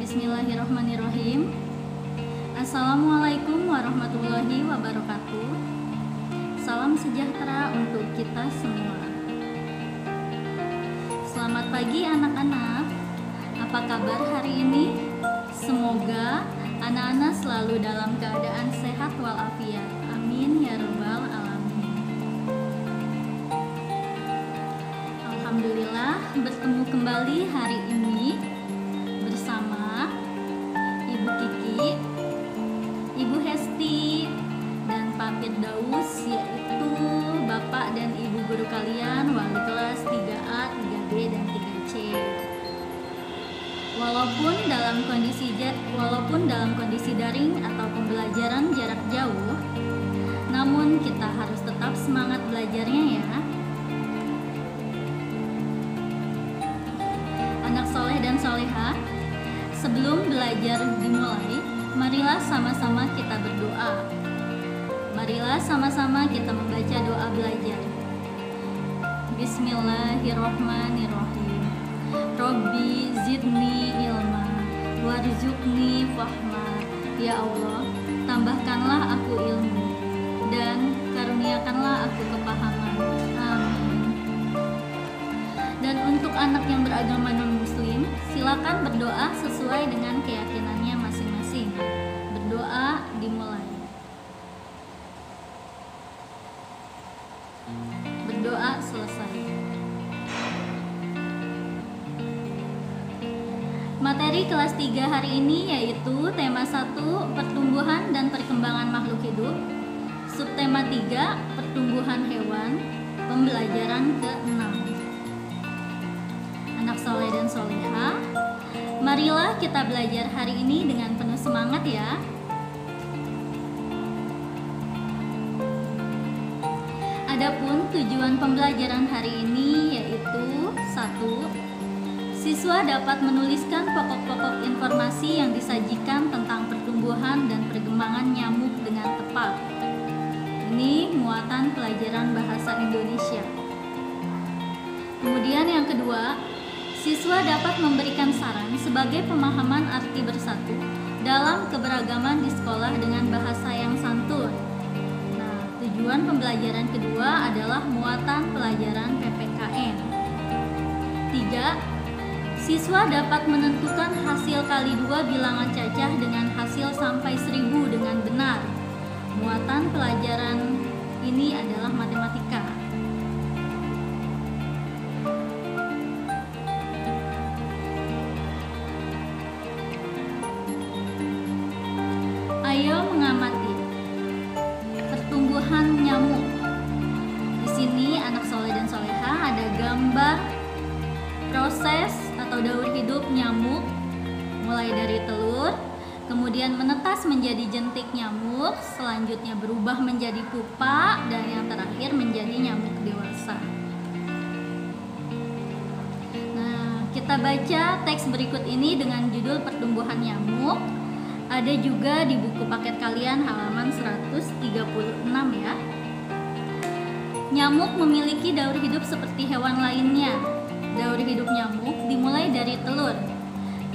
Bismillahirrahmanirrahim. Assalamualaikum warahmatullahi wabarakatuh. Salam sejahtera untuk kita semua. Selamat pagi anak-anak. Apa kabar hari ini? Semoga anak-anak selalu dalam keadaan sehat walafiat. Amin ya rabbal alamin. Alhamdulillah bertemu kembali hari ini bersama Ibu Kiki, Ibu Hesti, dan Pak Firdaus, yaitu Bapak dan Ibu guru kalian wali kelas 3A, 3B, dan 3C. Walaupun dalam kondisi daring atau pembelajaran jarak jauh, namun kita harus tetap semangat belajarnya ya. Anak soleh dan soleha, sebelum belajar dimulai, marilah sama-sama kita berdoa. Marilah sama-sama kita membaca doa belajar. Bismillahirrohmanirrohim. Robbi zidni ilma warzuqni fahma. Ya Allah, tambahkanlah aku ilmu dan karuniakanlah aku kepahaman. Amin. Dan untuk anak yang beragama non-muslim, silakan berdoa sesuai dengan keyakinannya masing-masing. Berdoa dimulai. Berdoa selesai. Materi kelas 3 hari ini yaitu tema 1, pertumbuhan dan perkembangan makhluk hidup. Subtema 3, pertumbuhan hewan. Pembelajaran ke-6. Anak soleh dan soleha, marilah kita belajar hari ini dengan penuh semangat ya. Adapun tujuan pembelajaran hari ini yaitu 1. Siswa dapat menuliskan pokok-pokok informasi yang disajikan tentang pertumbuhan dan perkembangan nyamuk dengan tepat. Ini muatan pelajaran bahasa Indonesia. Kemudian yang kedua, siswa dapat memberikan saran sebagai pemahaman arti bersatu dalam keberagaman di sekolah dengan bahasa yang santun. Nah, tujuan pembelajaran kedua adalah muatan pelajaran PPKN. 3. Siswa dapat menentukan hasil kali 2 bilangan cacah dengan hasil sampai 1000 dengan benar. Muatan pelajaran ini adalah matematika. Ayo mengamati pertumbuhan nyamuk. Di sini anak soleh dan soleha ada gambar proses atau daur hidup nyamuk, mulai dari telur, kemudian menetas menjadi jentik nyamuk, selanjutnya berubah menjadi pupa, dan yang terakhir menjadi nyamuk dewasa. Nah, kita baca teks berikut ini dengan judul pertumbuhan nyamuk. Ada juga di buku paket kalian halaman 136 ya. Nyamuk memiliki daur hidup seperti hewan lainnya. Daur hidup nyamuk dimulai dari telur.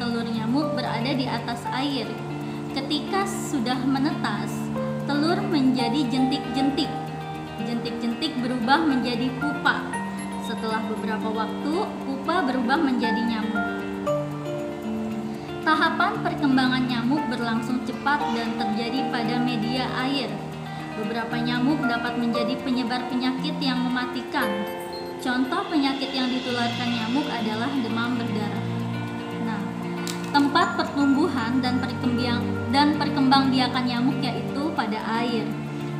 Telur nyamuk berada di atas air. Ketika sudah menetas, telur menjadi jentik-jentik. Jentik-jentik berubah menjadi pupa. Setelah beberapa waktu, pupa berubah menjadi nyamuk. Tahapan perkembangan nyamuk berlangsung cepat dan terjadi pada media air. Beberapa nyamuk dapat menjadi penyebar penyakit yang mematikan. Contoh penyakit yang ditularkan nyamuk adalah demam berdarah. Nah, tempat pertumbuhan dan perkembangbiakan nyamuk yaitu pada air.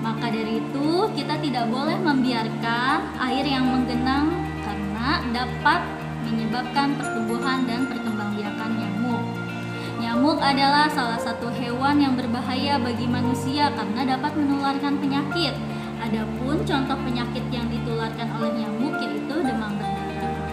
Maka dari itu, kita tidak boleh membiarkan air yang menggenang karena dapat menyebabkan pertumbuhan dan perkembangbiakan nyamuk. Nyamuk adalah salah satu hewan yang berbahaya bagi manusia karena dapat menularkan penyakit. Adapun contoh penyakit yang ditularkan oleh nyamuk yaitu demam berdarah.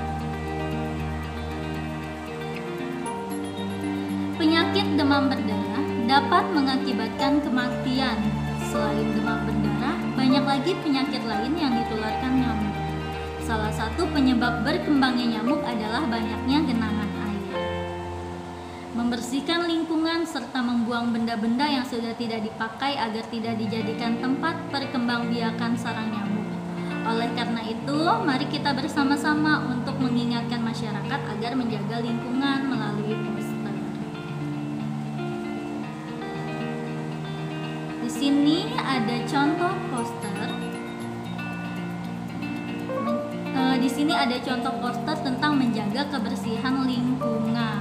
Penyakit demam berdarah dapat mengakibatkan kematian. Selain demam berdarah, banyak lagi penyakit lain yang ditularkan nyamuk. Salah satu penyebab berkembangnya nyamuk adalah banyaknya genangan air. membersihkan lingkungan serta membuang benda-benda yang sudah tidak dipakai agar tidak dijadikan tempat perkembangbiakan sarang nyamuk. Oleh karena itu, mari kita bersama-sama untuk mengingatkan masyarakat agar menjaga lingkungan melalui poster. Di sini ada contoh poster. Di sini ada contoh poster tentang menjaga kebersihan lingkungan.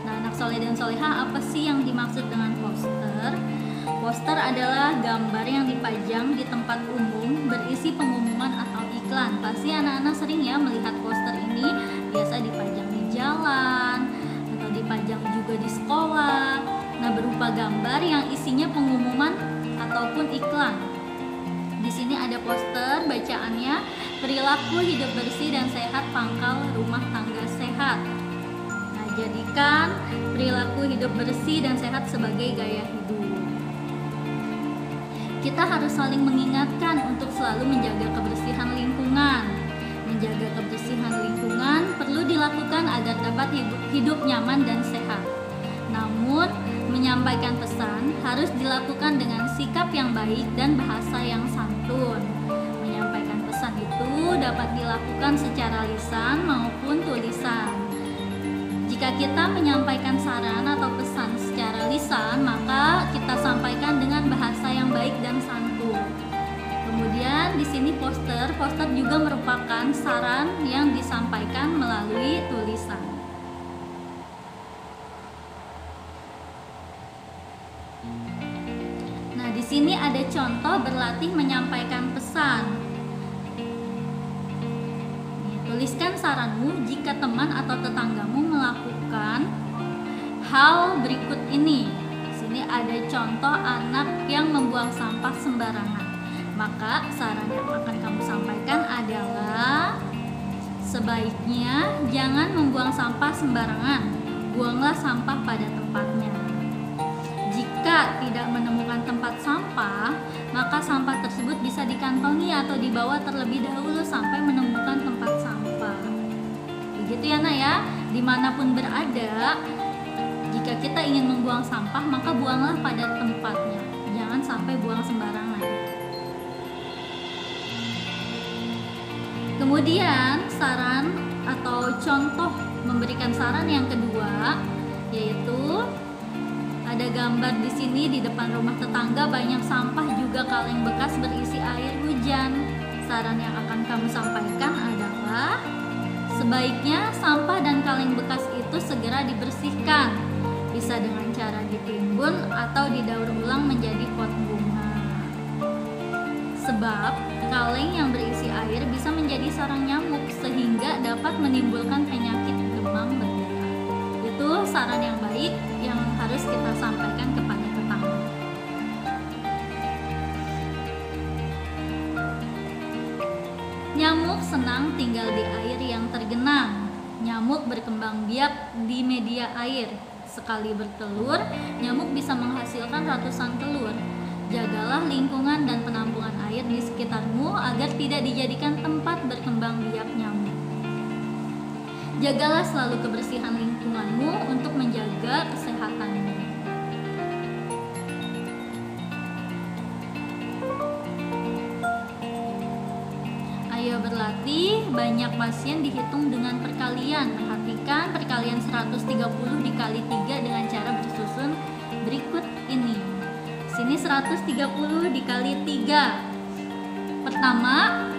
Nah, anak soleh dan soleha, apa sih yang dimaksud dengan poster? Poster adalah gambar yang dipajang di tempat umum berisi pengumuman atau iklan. Pasti anak-anak sering ya melihat poster ini, biasa dipajang di jalan atau dipajang juga di sekolah. Nah, berupa gambar yang isinya pengumuman ataupun iklan. Di sini ada poster, bacaannya perilaku hidup bersih dan sehat pangkal rumah tangga sehat. Nah, jadikan perilaku hidup bersih dan sehat sebagai gaya hidup. Kita harus saling mengingatkan untuk selalu menjaga kebersihan lingkungan. Menjaga kebersihan lingkungan perlu dilakukan agar dapat hidup nyaman dan sehat. Namun, menyampaikan pesan harus dilakukan dengan sikap yang baik dan bahasa yang santun. Menyampaikan pesan itu dapat dilakukan secara lisan maupun tulisan. Jika kita menyampaikan saran atau pesan secara lisan, maka kita sampaikan dengan bahasa yang baik dan santun. Kemudian di sini poster juga merupakan saran yang disampaikan melalui tulisan. Nah, di sini ada contoh berlatih menyampaikan pesan. Tuliskan saranmu jika teman atau tetanggamu melakukan hal berikut ini. Di sini ada contoh anak yang membuang sampah sembarangan. Maka saran yang akan kamu sampaikan adalah sebaiknya jangan membuang sampah sembarangan. Buanglah sampah pada tempatnya. Jika tidak menemukan tempat sampah, maka sampah tersebut bisa dikantongi atau dibawa terlebih dahulu sampai menemukan tempat sampah. Begitu ya nak ya, dimanapun berada, jika kita ingin membuang sampah maka buanglah pada tempatnya, jangan sampai buang sembarangan. Kemudian saran atau contoh memberikan saran yang kedua yaitu ada gambar di sini, di depan rumah tetangga banyak sampah juga kaleng bekas berisi air hujan. Saran yang akan kamu sampaikan adalah sebaiknya sampah dan kaleng bekas itu segera dibersihkan. Bisa dengan cara ditimbun atau didaur ulang menjadi pot bunga. Sebab kaleng yang berisi air bisa menjadi sarang nyamuk sehingga dapat menimbulkan penyakit demam berdarah. Itu saran yang baik yang harus kita sampaikan kepada tetangga. Nyamuk senang tinggal di air yang tergenang. Nyamuk berkembang biak di media air. Sekali bertelur, nyamuk bisa menghasilkan ratusan telur. Jagalah lingkungan dan penampungan air di sekitarmu agar tidak dijadikan tempat berkembang biak nyamuk. Jagalah selalu kebersihan lingkunganmu untuk menjaga kesehatanmu. Ayo berlatih, banyak pasien dihitung dengan perkalian. Perhatikan perkalian 130 dikali 3 dengan cara bersusun berikut ini. Sini 130 dikali 3. Pertama,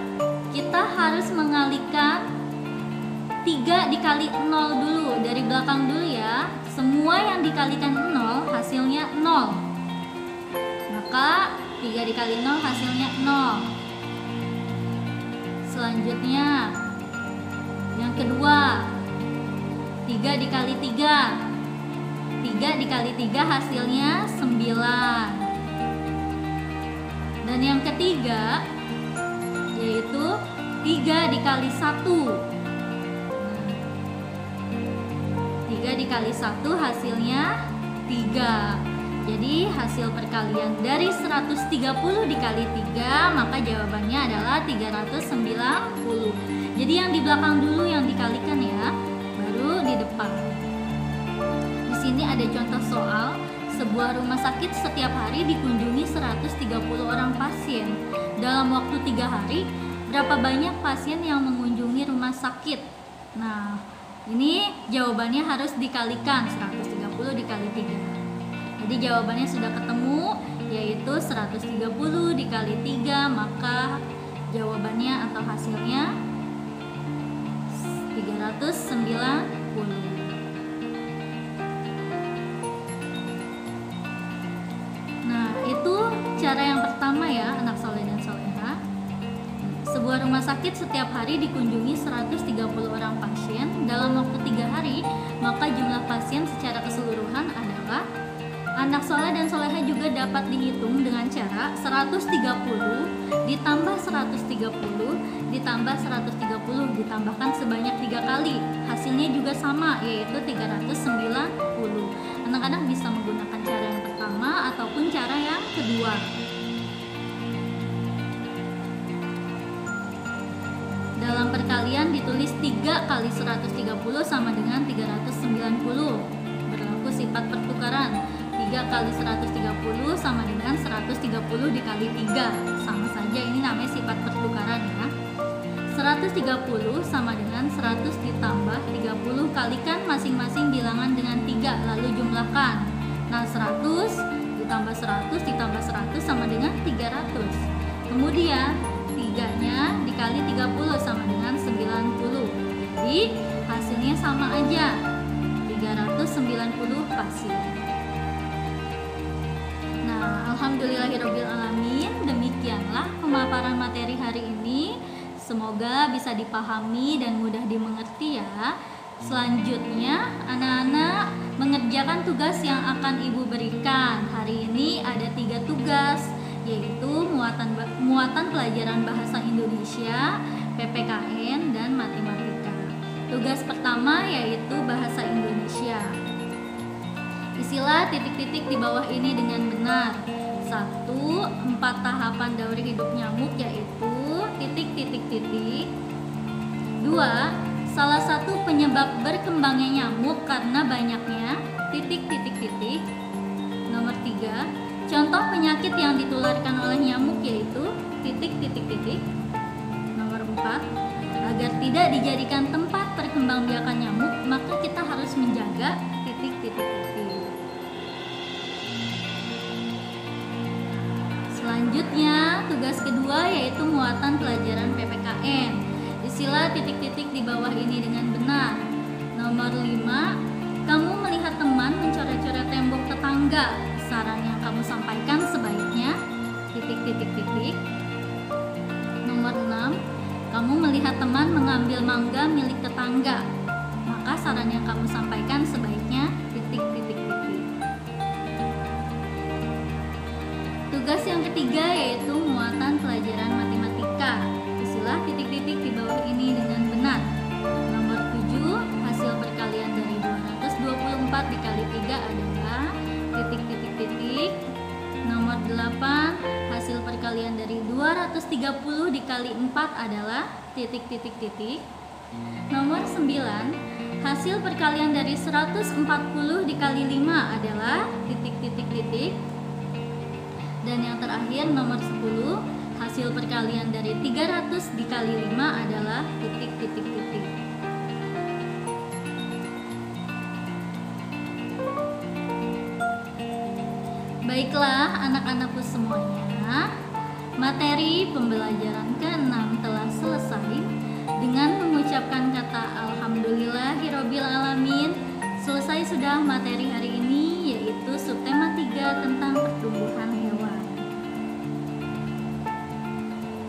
kita harus mengalihkan 3 dikali 0 dulu, dari belakang dulu ya. Semua yang dikalikan 0 hasilnya 0. Maka 3 dikali 0 hasilnya 0. Selanjutnya yang kedua, 3 dikali 3. 3 dikali 3 hasilnya 9. Dan yang ketiga yaitu 3 dikali 1. 3 dikali 1 hasilnya 3. Jadi hasil perkalian dari 130 dikali 3, maka jawabannya adalah 390. Jadi yang di belakang dulu yang dikalikan ya, baru di depan. Di sini ada contoh soal. Sebuah rumah sakit setiap hari dikunjungi 130 orang pasien. Dalam waktu 3 hari, berapa banyak pasien yang mengunjungi rumah sakit? Nah, ini jawabannya harus dikalikan, 130 dikali 3. Jadi jawabannya sudah ketemu, yaitu 130 dikali 3, maka jawabannya atau hasilnya 390. Nah, itu cara yang pertama ya, anak soleh dan soleha. Sebuah rumah sakit setiap hari dikunjungi 130 orang pasien. Dalam waktu 3 hari, maka jumlah pasien secara keseluruhan adalah. Anak soleh dan soleha juga dapat dihitung dengan cara 130 ditambah 130 ditambah 130 ditambahkan sebanyak 3 kali. Hasilnya juga sama, yaitu 390. Anak-anak bisa menggunakan cara yang pertama ataupun cara yang kedua. Dalam perkalian ditulis 3 kali 130 sama dengan 390. Berlaku sifat pertukaran. 3 kali 130 sama dengan 130 dikali 3. Sama saja, ini namanya sifat pertukaran ya. 130 sama dengan 100 ditambah 30, kalikan masing-masing bilangan dengan 3 lalu jumlahkan. Nah, 100 ditambah 100 ditambah 100 sama dengan 300. Kemudian 3-nya dikali 30 sama dengan 90. Jadi hasilnya sama aja, 390 pasien. Nah, alhamdulillahirabbil alamin, demikianlah pemaparan materi hari ini. Semoga bisa dipahami dan mudah dimengerti ya. Selanjutnya, anak-anak mengerjakan tugas yang akan Ibu berikan. Hari ini ada 3 tugas, yaitu muatan pelajaran bahasa Indonesia, PPKN, dan matematika. Tugas pertama yaitu bahasa Indonesia. Isilah titik-titik di bawah ini dengan benar. 1. 4 tahapan dauri hidup nyamuk, yaitu titik-titik-titik. 2. Salah satu penyebab berkembangnya nyamuk karena banyaknya titik-titik-titik. Nomor 3. Contoh penyakit yang ditularkan oleh nyamuk, yaitu titik-titik-titik. Nomor 4. Agar tidak dijadikan tempat perkembangbiakan nyamuk, maka kita harus menjaga titik-titik-titik. Selanjutnya, tugas kedua yaitu muatan pelajaran PPKN. Isilah titik-titik di bawah ini dengan benar. Nomor 5, kamu melihat teman mencoret-coret tembok tetangga. Saran yang kamu sampaikan sebaiknya titik-titik-titik. Nomor 6, kamu melihat teman mengambil mangga milik tetangga. Maka saran yang kamu sampaikan sebaiknya titik-titik-titik. Tugas yang ketiga yaitu muatan pelajaran matematika. Isilah titik-titik di bawah ini dengan benar. Nomor 7, hasil perkalian dari 224 dikali 3 adalah titik-titik-titik. Nomor 8, hasil perkalian dari 230 dikali 4 adalah titik-titik-titik. Nomor 9, hasil perkalian dari 140 dikali 5 adalah titik-titik-titik. Dan yang terakhir nomor 10, hasil perkalian dari 300 dikali 5 adalah titik-titik-titik. Baiklah anak-anakku semuanya, materi pembelajaran ke-6 telah selesai. Dengan mengucapkan kata alhamdulillahirabbil alamin, selesai sudah materi hari ini, yaitu subtema 3 tentang pertumbuhan hewan.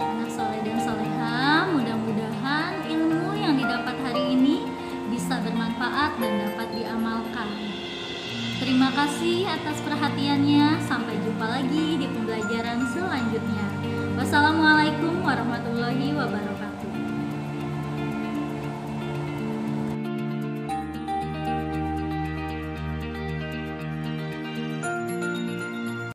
Anak soleh dan soleha, mudah-mudahan ilmu yang didapat hari ini bisa bermanfaat dan dapat diamalkan. Terima kasih atas perhatiannya. Sampai jumpa lagi di pembelajaran selanjutnya. Wassalamualaikum warahmatullahi wabarakatuh.